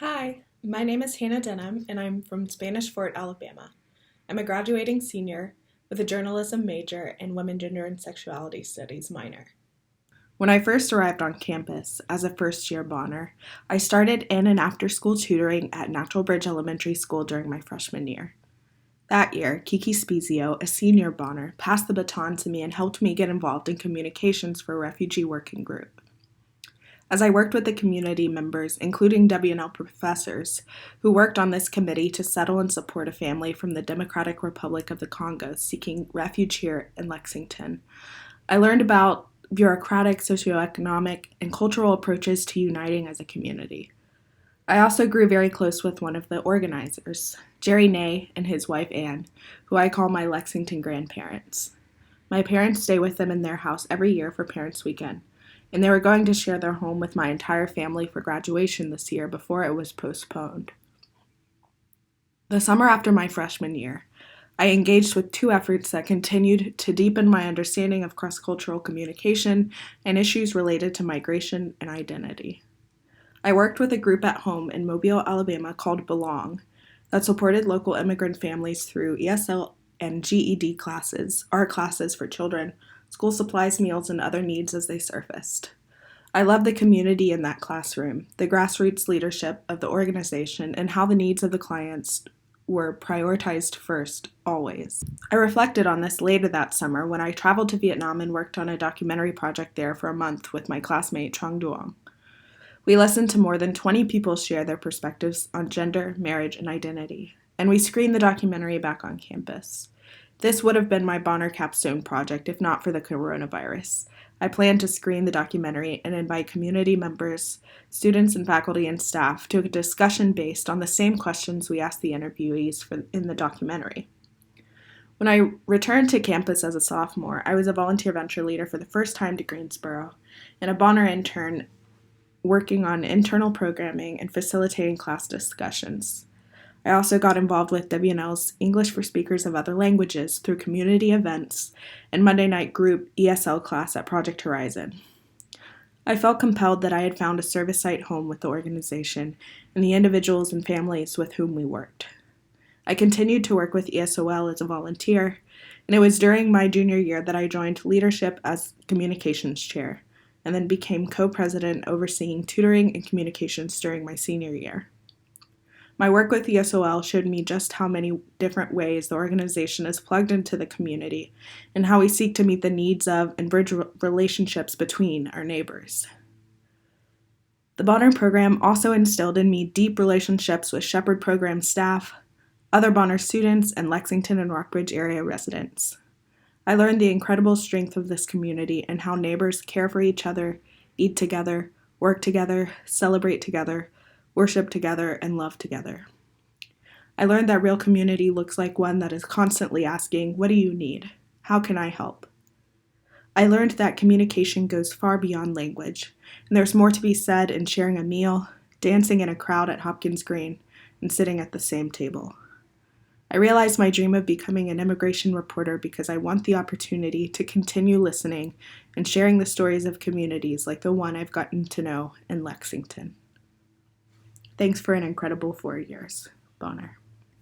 Hi, my name is Hannah Denham, and I'm from Spanish Fort, Alabama. I'm a graduating senior with a journalism major and women, gender, and sexuality studies minor. When I first arrived on campus as a first year Bonner, I started in and after school tutoring at Natural Bridge Elementary School during my freshman year. That year, Kiki Spezio, a senior Bonner, passed the baton to me and helped me get involved in communications for a refugee working group. As I worked with the community members, including W&L professors, who worked on this committee to settle and support a family from the Democratic Republic of the Congo seeking refuge here in Lexington, I learned about bureaucratic, socioeconomic, and cultural approaches to uniting as a community. I also grew very close with one of the organizers, Jerry Ney and his wife Anne, who I call my Lexington grandparents. My parents stay with them in their house every year for Parents' Weekend, and they were going to share their home with my entire family for graduation this year before it was postponed. The summer after my freshman year, I engaged with two efforts that continued to deepen my understanding of cross-cultural communication and issues related to migration and identity. I worked with a group at home in Mobile, Alabama called Belong that supported local immigrant families through ESL and GED classes, art classes for children, school supplies, meals, and other needs as they surfaced. I loved the community in that classroom, the grassroots leadership of the organization, and how the needs of the clients were prioritized first, always. I reflected on this later that summer when I traveled to Vietnam and worked on a documentary project there for a month with my classmate Trong Duong. We listened to more than 20 people share their perspectives on gender, marriage, and identity, and we screened the documentary back on campus. This would have been my Bonner capstone project if not for the coronavirus. I planned to screen the documentary and invite community members, students, and faculty and staff to a discussion based on the same questions we asked the interviewees in the documentary. When I returned to campus as a sophomore, I was a volunteer venture leader for the first time to Greensboro and a Bonner intern working on internal programming and facilitating class discussions. I also got involved with W&L's English for Speakers of Other Languages through community events and Monday night group ESL class at Project Horizon. I felt compelled that I had found a service site home with the organization and the individuals and families with whom we worked. I continued to work with ESOL as a volunteer, and it was during my junior year that I joined leadership as communications chair, and then became co-president overseeing tutoring and communications during my senior year. My work with ESOL showed me just how many different ways the organization is plugged into the community and how we seek to meet the needs of and bridge relationships between our neighbors. The Bonner program also instilled in me deep relationships with Shepherd program staff, other Bonner students, and Lexington and Rockbridge area residents. I learned the incredible strength of this community and how neighbors care for each other, eat together, work together, celebrate together, worship together, and love together. I learned that real community looks like one that is constantly asking, "What do you need? How can I help?" I learned that communication goes far beyond language, and there's more to be said in sharing a meal, dancing in a crowd at Hopkins Green, and sitting at the same table. I realized my dream of becoming an immigration reporter because I want the opportunity to continue listening and sharing the stories of communities like the one I've gotten to know in Lexington. Thanks for an incredible 4 years, Bonner.